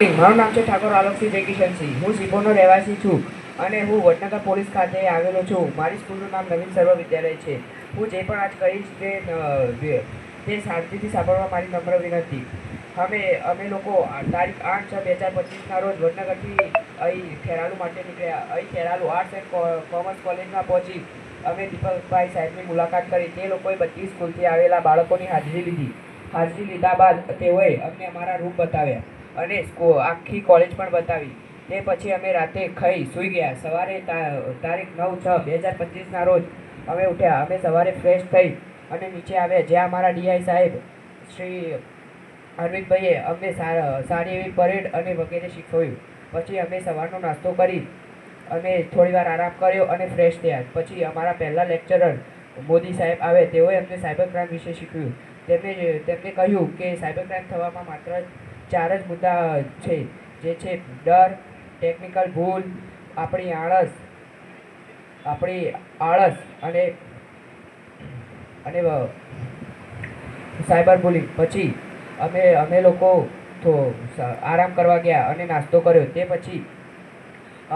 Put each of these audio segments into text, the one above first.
મારું નામ છે ઠાકોર આલોકસિંહ જયકિશનસિંહ. હું સિપોરનો રહેવાસી છું અને હું વડનગર પોલીસ ખાતે આવેલો છું. મારી સ્કૂલનું નામ નવીન સર્વ વિદ્યાલય છે. હું જે પણ આજ કહીશ તે શાંતિથી સાંભળવા મારી નમ્ર વિનંતી. અમે લોકો તારીખ 8/6/2025ના રોજ વડનગરથી અહીં ખેરાલુ માટે નીકળ્યા. અહીં ખેરાલુ આર્ટ્સ એન્ડ કોમર્સ કોલેજમાં પહોંચી અમે દીપકભાઈ સાહેબની મુલાકાત કરી. તે લોકોએ બધી સ્કૂલથી આવેલા બાળકોની હાજરી લીધી. હાજરી લીધા બાદ તેઓએ અમને અમારા રૂમ બતાવ્યા અને આખી કોલેજ પણ બતાવી. તે પછી અમે રાતે ખાઈ સૂઈ ગયા. સવારે તારીખ 9/6/2025ના રોજ અમે ઉઠ્યા. અમે સવારે ફ્રેશ થઈ અને નીચે આવ્યા, જ્યાં અમારા ડીઆઈ સાહેબ શ્રી અરવિંદભાઈએ અમને સારી એવી પરેડ અને વગેરે શીખવ્યું. પછી અમે સવારનો નાસ્તો કરી અમે થોડીવાર આરામ કર્યો અને ફ્રેશ થયા. પછી અમારા પહેલા લેક્ચરર મોદી સાહેબ આવે, તેઓએ અમને સાયબર ક્રાઇમ વિશે શીખવ્યું. તેમને કહ્યું કે સાયબર ક્રાઇમ થવામાં માત્ર 4 જ મુદ્દા છે, જે છે ડર, ટેકનિકલ ભૂલ, આપણી આળસ અને સાયબર બુલિંગ. પછી અમે લોકો આરામ કરવા ગયા અને નાસ્તો કર્યો. તે પછી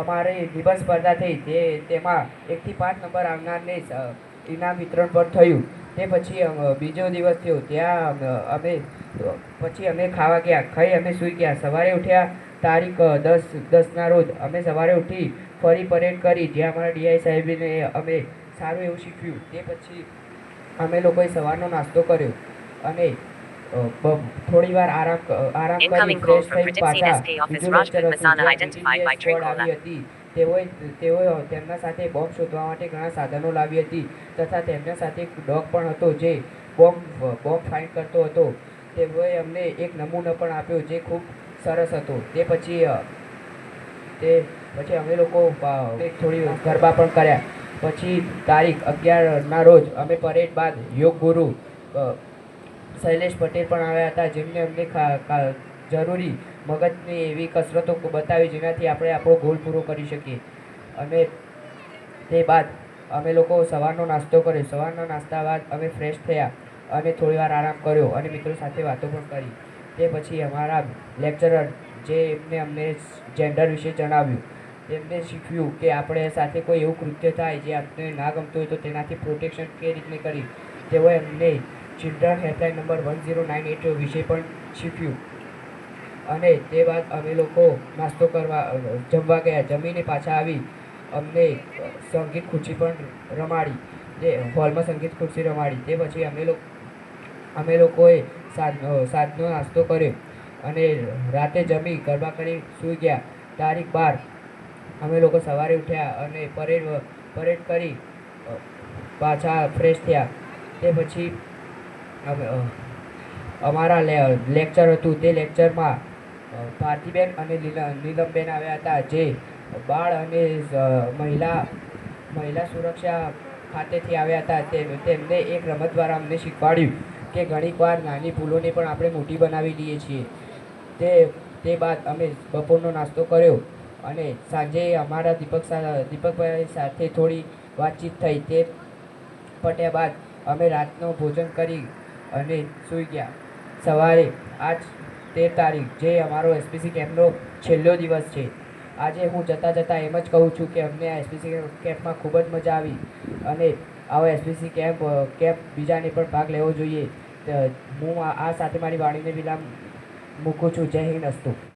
અમારી નિબંધ સ્પર્ધા થઈ. તેમાં 1 થી 5 નંબર આવનારને ઇનામ વિતરણ પણ થયું. તે પછી બીજો દિવસ થયો. ત્યાં અમે ખાવા ગયા. ખાઈ અમે સૂઈ ગયા. સવારે ઉઠ્યા. તારીખ 10/10ના રોજ અમે સવારે ઉઠી ફરી પરેડ કરી, જ્યાં અમારા ડીઆઈ સાહેબને અમે સારું એવું શીખ્યું. તે પછી અમે લોકોએ સવારનો નાસ્તો કર્યો અને થોડી વાર આરામ કરી ફ્રેશ થઈ પાછા બીજું લેક્ચર હતું આવી હતી. તેઓએ તેમના સાથે બોમ્બ શોધવા માટે ઘણા સાધનો લાવી હતી તથા તેમના સાથે એક ડોગ પણ હતો, જે બોમ્બ ફાઇન્ડ કરતો હતો. તેઓએ અમને એક નમૂનો પણ આપ્યો, જે ખૂબ સરસ હતો. તે પછી અમે લોકો થોડી ગરબા પણ કર્યા. પછી તારીખ 11ના રોજ અમે પરેડ બાદ યોગ ગુરુ શૈલેષ પટેલ પણ આવ્યા હતા, જેમને અમને જરૂરી મગજની એવી કસરતો બતાવી, જેનાથી આપણે આપણો ગોલ પૂરો કરી શકીએ. અને તે બાદ અમે લોકો સવારનો નાસ્તો કર્યો. સવારના નાસ્તા બાદ અમે ફ્રેશ થયા અને થોડીવાર આરામ કર્યો અને મિત્રો સાથે વાતો પણ કરી. તે પછી અમારા લેક્ચરર, જેમને અમને જેન્ડર વિશે જણાવ્યું, તેમને શીખવ્યું કે આપણે સાથે કોઈ એવું કૃત્ય થાય જે આપણે ના ગમતું હોય તો તેનાથી પ્રોટેક્શન કઈ રીતને કરી. તેઓએ અમને ચિલ્ડ્રન હેલ્પલાઇન નંબર 1098 વિશે પણ શીખ્યું. અને તે બાદ અમે લોકો નાસ્તો જમવા ગયા. જમીને પાછા આવી અમને સંગીત ખુરશી પણ રમાડી. તે હોલમાં સંગીત ખુરશી રમાડી. તે પછી અમે લોકોએ સાંજનો નાસ્તો કર્યો અને રાતે જમી ગરબા કરી સૂઈ ગયા. તારીખ 12 અમે લોકો સવારે ઉઠ્યા અને પરેડ કરી પાછા ફ્રેશ થયા. તે પછી અમારા લેક્ચર હતું. તે લેક્ચરમાં ભારતીબેન અને નીલમબેન આવ્યા હતા, જે બાળ અને મહિલા સુરક્ષા ખાતેથી આવ્યા હતા. તેમને એક રમત દ્વારા અમને શીખવાડ્યું કે ઘણીક વાર નાની ભૂલોને પણ આપણે મોટી બનાવી દઈએ છીએ. તે બાદ અમે બપોરનો નાસ્તો કર્યો અને સાંજે અમારા દીપકભાઈ સાથે થોડી વાતચીત થઈ. તે પટ્યા બાદ અમે રાતનું ભોજન કરી અને સૂઈ ગયા. સવારે આજ 13 તારીખ, જે અમારો એસપીસી કેમ્પનો છેલ્લો દિવસ છે. આજે હું જતાં એમ જ કહું છું કે અમને આ એસપીસી કેમ્પમાં ખૂબ જ મજા આવી અને આવો એસપીસી કેમ્પ બીજાને પણ ભાગ લેવો જોઈએ. હું આ સાથે મારી વાણીને વિરામ મૂકું છું. જય હિન્દ અસ્તુ.